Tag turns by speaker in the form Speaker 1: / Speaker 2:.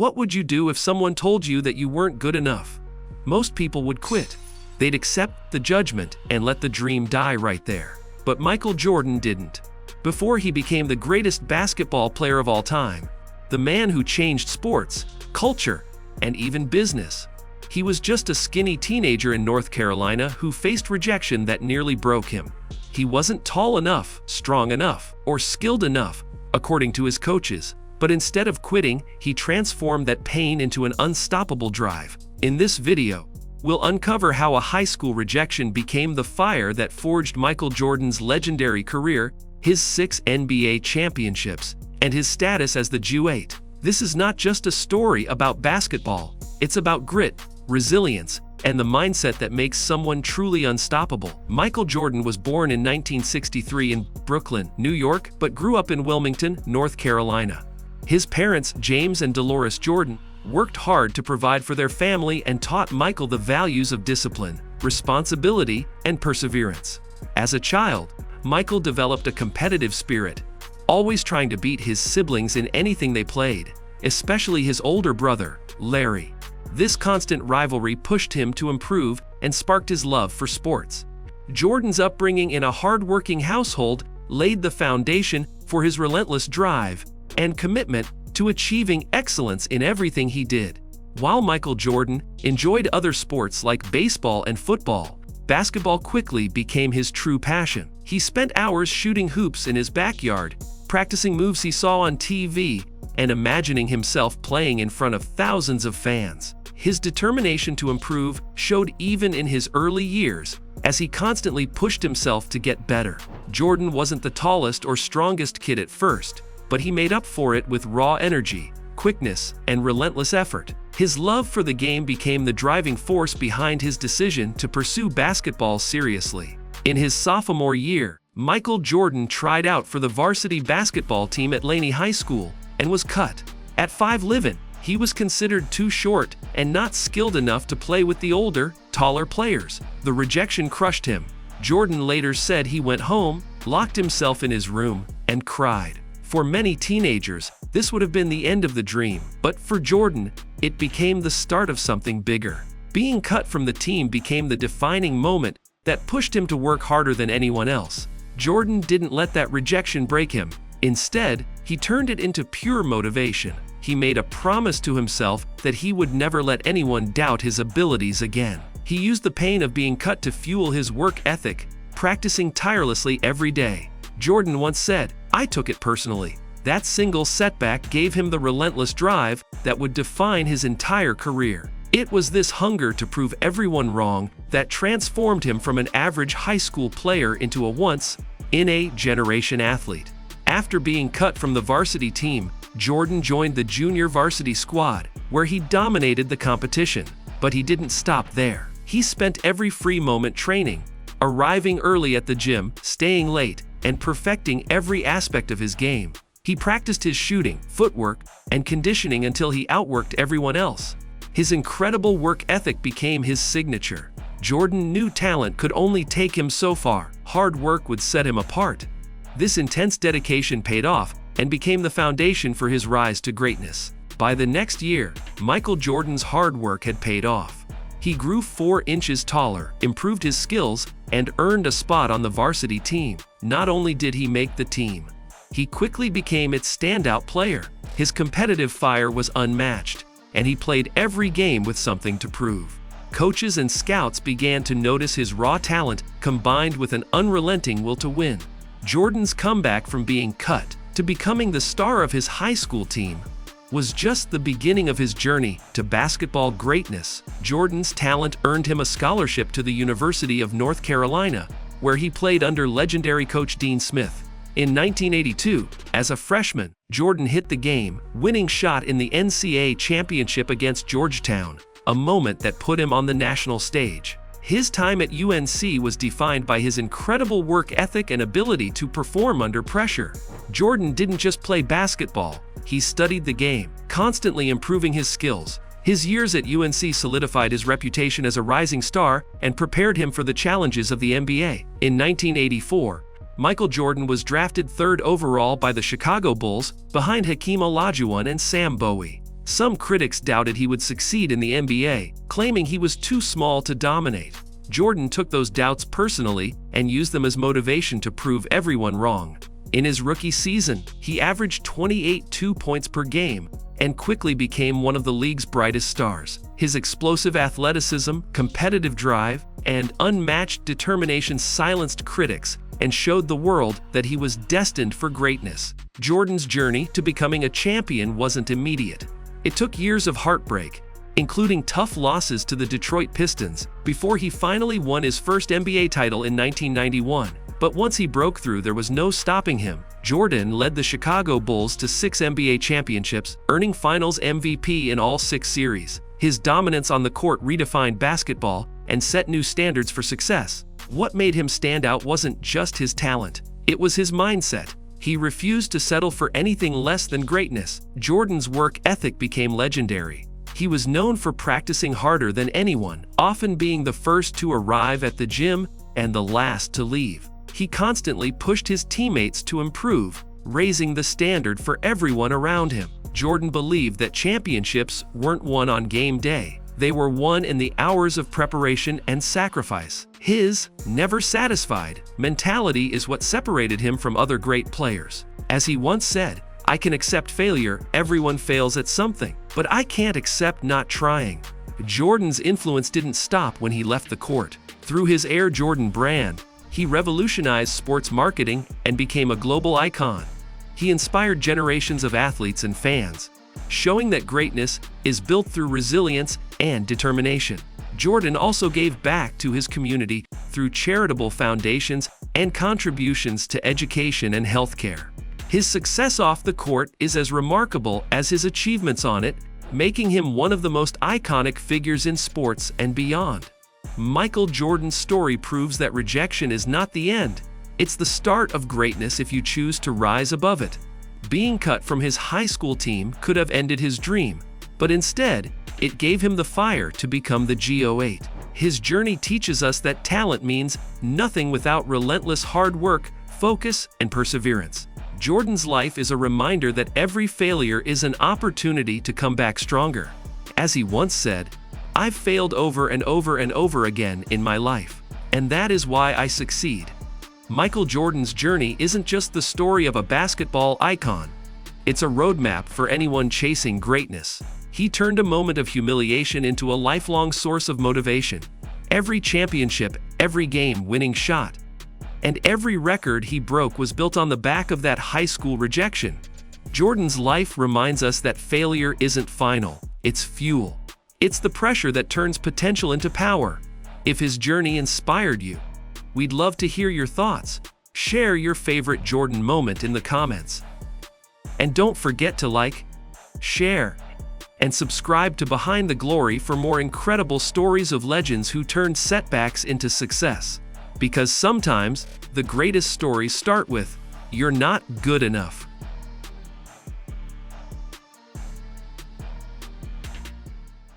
Speaker 1: What would you do if someone told you that you weren't good enough? Most people would quit. They'd accept the judgment and let the dream die right there. But Michael Jordan didn't. Before he became the greatest basketball player of all time, the man who changed sports, culture, and even business, he was just a skinny teenager in North Carolina who faced rejection that nearly broke him. He wasn't tall enough, strong enough, or skilled enough, according to his coaches, but instead of quitting, he transformed that pain into an unstoppable drive. In this video, we'll uncover how a high school rejection became the fire that forged Michael Jordan's legendary career, his 6 NBA championships, and his status as the Jew-8. This is not just a story about basketball, it's about grit, resilience, and the mindset that makes someone truly unstoppable. Michael Jordan was born in 1963 in Brooklyn, New York, but grew up in Wilmington, North Carolina. His parents, James and Dolores Jordan, worked hard to provide for their family and taught Michael the values of discipline, responsibility, and perseverance. As a child, Michael developed a competitive spirit, always trying to beat his siblings in anything they played, especially his older brother, Larry. This constant rivalry pushed him to improve and sparked his love for sports. Jordan's upbringing in a hard-working household laid the foundation for his relentless drive and commitment to achieving excellence in everything he did. While Michael Jordan enjoyed other sports like baseball and football, basketball quickly became his true passion. He spent hours shooting hoops in his backyard, practicing moves he saw on TV, and imagining himself playing in front of thousands of fans. His determination to improve showed even in his early years, as he constantly pushed himself to get better. Jordan wasn't the tallest or strongest kid at first, but he made up for it with raw energy, quickness, and relentless effort. His love for the game became the driving force behind his decision to pursue basketball seriously. In his sophomore year, Michael Jordan tried out for the varsity basketball team at Laney High School and was cut. At 5'11", he was considered too short and not skilled enough to play with the older, taller players. The rejection crushed him. Jordan later said he went home, locked himself in his room, and cried. For many teenagers, this would have been the end of the dream, but for Jordan, it became the start of something bigger. Being cut from the team became the defining moment that pushed him to work harder than anyone else. Jordan didn't let that rejection break him. Instead, he turned it into pure motivation. He made a promise to himself that he would never let anyone doubt his abilities again. He used the pain of being cut to fuel his work ethic, practicing tirelessly every day. Jordan once said, "I took it personally." That single setback gave him the relentless drive that would define his entire career. It was this hunger to prove everyone wrong that transformed him from an average high school player into a once-in-a-generation athlete. After being cut from the varsity team, Jordan joined the junior varsity squad, where he dominated the competition. But he didn't stop there. He spent every free moment training, arriving early at the gym, staying late, and perfecting every aspect of his game. He practiced his shooting, footwork, and conditioning until he outworked everyone else. His incredible work ethic became his signature. Jordan knew talent could only take him so far. Hard work would set him apart. This intense dedication paid off and became the foundation for his rise to greatness. By the next year, Michael Jordan's hard work had paid off. He grew 4 inches taller, improved his skills, and earned a spot on the varsity team. Not only did he make the team, he quickly became its standout player. His competitive fire was unmatched, and he played every game with something to prove. Coaches and scouts began to notice his raw talent combined with an unrelenting will to win. Jordan's comeback from being cut to becoming the star of his high school team was just the beginning of his journey to basketball greatness. Jordan's talent earned him a scholarship to the University of North Carolina, where he played under legendary coach Dean Smith. In 1982, as a freshman, Jordan hit the game-winning shot in the NCAA Championship against Georgetown, a moment that put him on the national stage. His time at UNC was defined by his incredible work ethic and ability to perform under pressure. Jordan didn't just play basketball, he studied the game, constantly improving his skills. His years at UNC solidified his reputation as a rising star and prepared him for the challenges of the NBA. In 1984, Michael Jordan was drafted 3rd overall by the Chicago Bulls, behind Hakeem Olajuwon and Sam Bowie. Some critics doubted he would succeed in the NBA, claiming he was too small to dominate. Jordan took those doubts personally and used them as motivation to prove everyone wrong. In his rookie season, he averaged 28 points per game and quickly became one of the league's brightest stars. His explosive athleticism, competitive drive, and unmatched determination silenced critics and showed the world that he was destined for greatness. Jordan's journey to becoming a champion wasn't immediate. It took years of heartbreak, including tough losses to the Detroit Pistons, before he finally won his first NBA title in 1991. But once he broke through, there was no stopping him. Jordan led the Chicago Bulls to 6 NBA championships, earning Finals MVP in all 6 series. His dominance on the court redefined basketball and set new standards for success. What made him stand out wasn't just his talent, it was his mindset. He refused to settle for anything less than greatness. Jordan's work ethic became legendary. He was known for practicing harder than anyone, often being the first to arrive at the gym and the last to leave. He constantly pushed his teammates to improve, raising the standard for everyone around him. Jordan believed that championships weren't won on game day. They were won in the hours of preparation and sacrifice. His never satisfied mentality is what separated him from other great players. As he once said, "I can accept failure, everyone fails at something, but I can't accept not trying." Jordan's influence didn't stop when he left the court. Through his Air Jordan brand, he revolutionized sports marketing and became a global icon. He inspired generations of athletes and fans, showing that greatness is built through resilience and determination. Jordan also gave back to his community through charitable foundations and contributions to education and healthcare. His success off the court is as remarkable as his achievements on it, making him one of the most iconic figures in sports and beyond. Michael Jordan's story proves that rejection is not the end. It's the start of greatness if you choose to rise above it. Being cut from his high school team could have ended his dream, but instead, it gave him the fire to become the GOAT. His journey teaches us that talent means nothing without relentless hard work, focus, and perseverance. Jordan's life is a reminder that every failure is an opportunity to come back stronger. As he once said, "I've failed over and over and over again in my life, and that is why I succeed." Michael Jordan's journey isn't just the story of a basketball icon. It's a roadmap for anyone chasing greatness. He turned a moment of humiliation into a lifelong source of motivation. Every championship, every game-winning shot, and every record he broke was built on the back of that high school rejection. Jordan's life reminds us that failure isn't final, it's fuel. It's the pressure that turns potential into power. If his journey inspired you, we'd love to hear your thoughts. Share your favorite Jordan moment in the comments. And don't forget to like, share, and subscribe to Behind the Glory for more incredible stories of legends who turned setbacks into success. Because sometimes, the greatest stories start with, "You're not good enough."